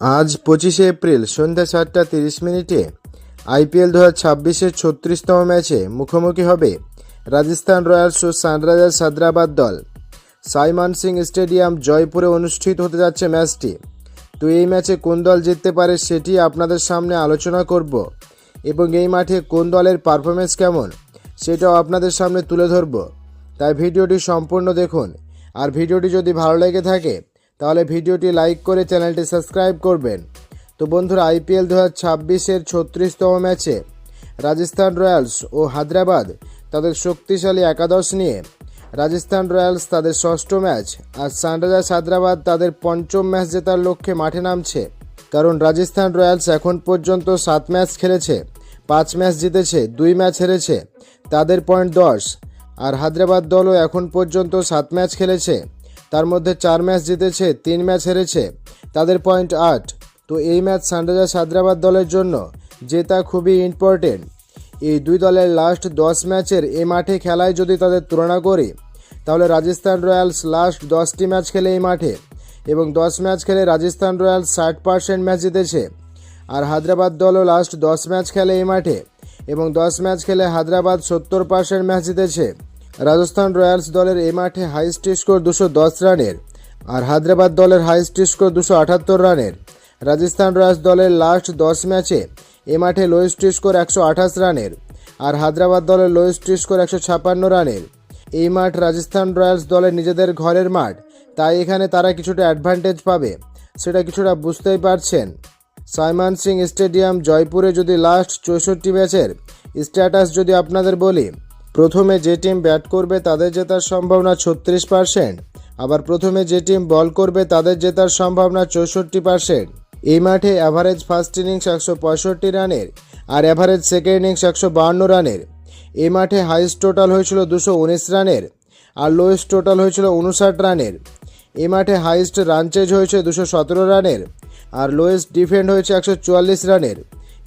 আজ 25শে এপ্রিল সন্ধ্যা 7:30 আইপিএল 2026-এর 36তম ম্যাচে মুখোমুখি হবে রাজস্থান রয়্যালস ও সানরাইজার্স হায়দ্রাবাদ দল। সাইমন সিং স্টেডিয়াম জয়পুরে অনুষ্ঠিত হতে যাচ্ছে ম্যাচটি। তো এই ম্যাচে কোন দল জিততে পারে সেটি আপনাদের সামনে আলোচনা করব এবং এই মাঠে কোন দলের পারফরমেন্স কেমন সেটাও আপনাদের সামনে তুলে ধরব। তাই ভিডিওটি সম্পূর্ণ দেখুন, আর ভিডিওটি যদি ভালো লেগে থাকে তাহলে ভিডিওটি লাইক করে চ্যানেলটি সাবস্ক্রাইব করবেন। তো বন্ধুরা, আইপিএল 2026-এর 36তম ম্যাচে রাজস্থান রয়্যালস ও হায়দ্রাবাদ তাদের শক্তিশালী একাদশ নিয়ে, রাজস্থান রয়্যালস তাদের ষষ্ঠ ম্যাচ আর সানরাইজার্স হায়দ্রাবাদ তাদের পঞ্চম ম্যাচ জেতার লক্ষ্যে মাঠে নামছে। কারণ রাজস্থান রয়্যালস এখন পর্যন্ত 7 ম্যাচ খেলেছে, 5 ম্যাচ জিতেছে, 2 ম্যাচ হেরেছে, তাদের পয়েন্ট 10। আর হায়দ্রাবাদ দলও এখন পর্যন্ত 7 ম্যাচ খেলেছে, তার মধ্যে 4 ম্যাচ জিতেছে, 3 ম্যাচ হেরেছে, তাদের পয়েন্ট 8। তো এই ম্যাচ সানরাইজার্স হায়দ্রাবাদ দলের জন্য জেতা খুবই ইম্পর্টেন্ট। এই দুই দলের লাস্ট 10 ম্যাচের এ মাঠে খেলায় যদি তাদের তুলনা করি তাহলে রাজস্থান রয়্যালস লাস্ট 10টি ম্যাচ খেলে এই মাঠে এবং 10 ম্যাচ খেলে রাজস্থান রয়্যালস 60% ম্যাচ জিতেছে। আর হায়দ্রাবাদ দলও লাস্ট 10 ম্যাচ খেলে এই মাঠে এবং 10 ম্যাচ খেলে হায়দ্রাবাদ 70% ম্যাচ জিতেছে। রাজস্থান রয়্যালস দলের এই মাঠে হাইস্ট স্কোর 210 রানের আর হায়দ্রাবাদ দলের হাইস্ট স্কোর 278 রানের। রাজস্থান রয়্যালস দলের লাস্ট 10 ম্যাচে এ মাঠে লোয়েস্ট স্কোর 128 রানের আর হায়দ্রাবাদ দলের লোয়েস্ট স্কোর 156 রানের। এই মাঠ রাজস্থান রয়্যালস দলের নিজেদের ঘরের মাঠ, তাই এখানে তারা কিছুটা অ্যাডভান্টেজ পাবে, সেটা কিছুটা বুঝতেই পারছেন। সাইমন সিং স্টেডিয়াম জয়পুরে যদি লাস্ট 64 ম্যাচের স্ট্যাটাস যদি আপনাদের বলি, প্রথমে যে টিম ব্যাট করবে তাদের জেতার সম্ভাবনা 36%, আবার প্রথমে যে টিম বল করবে তাদের জেতার সম্ভাবনা 64%। এই মাঠে অ্যাভারেজ ফার্স্ট ইনিংস 165 রানের আর অ্যাভারেজ সেকেন্ড ইনিংস 152 রানের। এই মাঠে হাইস্ট টোটাল হয়েছিল 219 রানের আর লোয়েস্ট টোটাল হয়েছিল 59 রানের। এই মাঠে হাইস্ট রান চেজ হয়েছে 217 রানের আর লোয়েস্ট ডিফেন্ড হয়েছে 144 রানের।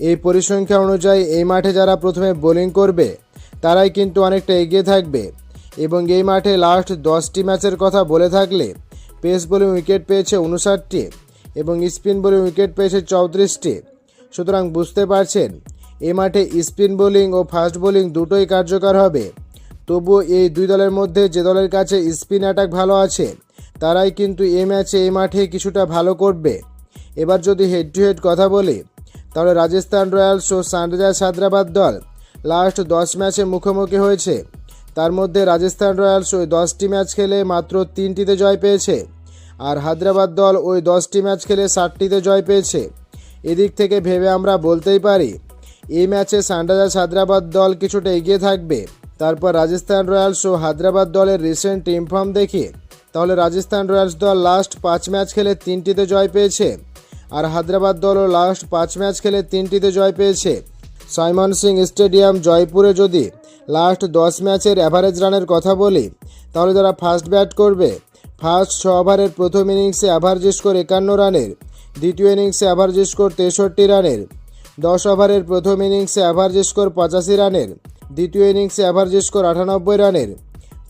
এই পরিসংখ্যা অনুযায়ী এই মাঠে যারা প্রথমে বোলিং করবে তারাই কিন্তু অনেকটা এগিয়ে থাকবে। এবং এই মাঠে লাস্ট 10টি ম্যাচের কথা বলে থাকলে পেস বোলিং উইকেট পেয়েছে 59টি এবং স্পিন বোলিং উইকেট পেয়েছে 34টি। সুতরাং বুঝতে পারছেন এই মাঠে স্পিন বোলিং ও ফাস্ট বোলিং দুটোই কার্যকর হবে। তবুও এই দুই দলের মধ্যে যে দলের কাছে স্পিন অ্যাটাক ভালো আছে তারাই কিন্তু এই ম্যাচে এই মাঠে কিছুটা ভালো করবে। এবার যদি হেড টু হেড কথা বলি তাহলে রাজস্থান রয়্যালস ও সানরাইজার্স হায়দ্রাবাদ দল লাস্ট 10 ম্যাচে মুখোমুখি হয়েছে, তার মধ্যে রাজস্থান রয়্যালস ওই 10টি ম্যাচ খেলে মাত্র 3টিতে জয় পেয়েছে আর হায়দ্রাবাদ দল ওই 10টি ম্যাচ খেলে 60টিতে জয় পেয়েছে। এদিক থেকে ভেবে আমরা বলতেই পারি এই ম্যাচে সানরাইজার্স হায়দ্রাবাদ দল কিছুটা এগিয়ে থাকবে। তারপর রাজস্থান রয়্যালস ও হায়দ্রাবাদ দলের রিসেন্ট টিম ফর্ম দেখি তাহলে রাজস্থান রয়্যালস দল লাস্ট 5 ম্যাচ খেলে 3টিতে জয় পেয়েছে আর হায়দ্রাবাদ দলও লাস্ট 5 ম্যাচ খেলে 3টিতে জয় পেয়েছে। সাইমন সিং স্টেডিয়াম জয়পুরে যদি লাস্ট 10 ম্যাচের অ্যাভারেজ রানের কথা বলি তাহলে যারা ফার্স্ট ব্যাট করবে ফার্স্ট 6 ওভারের প্রথম ইনিংসে অ্যাভারেজ স্কোর 51 রানের, দ্বিতীয় ইনিংসে অ্যাভারেজ স্কোর 63 রানের, 10 ওভারের প্রথম ইনিংসে অ্যাভারেজ স্কোর 85 রানের, দ্বিতীয় ইনিংসে অ্যাভারেজ স্কোর 98 রানের,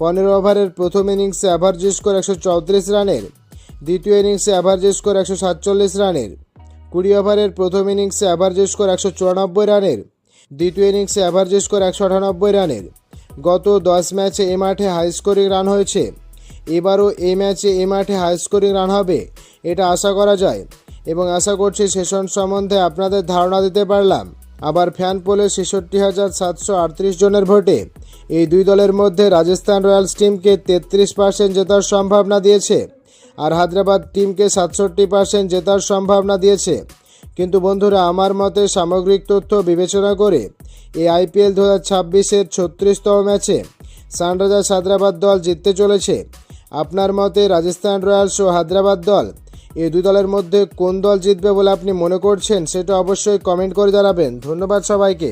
15 ওভারের প্রথম ইনিংসে অ্যাভারেজ স্কোর 134 রানের, দ্বিতীয় ইনিংসে অ্যাভারেজ স্কোর 147 রানের, 20 ওভারের প্রথম ইনিংসে অ্যাভারেজ স্কোর 194 রানের, দ্বিতীয় ইনিংসে অ্যাভারেজ স্কোর 198 রানের। গত 10 ম্যাচে এ মাঠে হাই স্কোরিং রান হয়েছে, এবারও এই ম্যাচে এ মাঠে হাই স্কোরিং রান হবে এটা আশা করা যায় এবং আশা করছি সেশন সম্বন্ধে আপনাদের ধারণা দিতে পারলাম। আবার ফ্যান পোলে 66,738 জনের ভোটে এই দুই দলের মধ্যে রাজস্থান রয়্যালস টিমকে 33% জেতার সম্ভাবনা দিয়েছে আর হায়দ্রাবাদ টিমকে 67% জেতার সম্ভাবনা দিয়েছে। কিন্তু বন্ধুরা, আমার মতে সামগ্রিক তথ্য বিবেচনা করে এই আইপিএল 2026-এর 36তম ম্যাচে সানরাইজার্স হায়দ্রাবাদ দল জিততে চলেছে। আপনার মতে রাজস্থান রয়্যালস ও হায়দ্রাবাদ দল এই দুই দলের মধ্যে কোন দল জিতবে বলে আপনি মনে করছেন সেটা অবশ্যই কমেন্ট করে জানাবেন। ধন্যবাদ সবাইকে।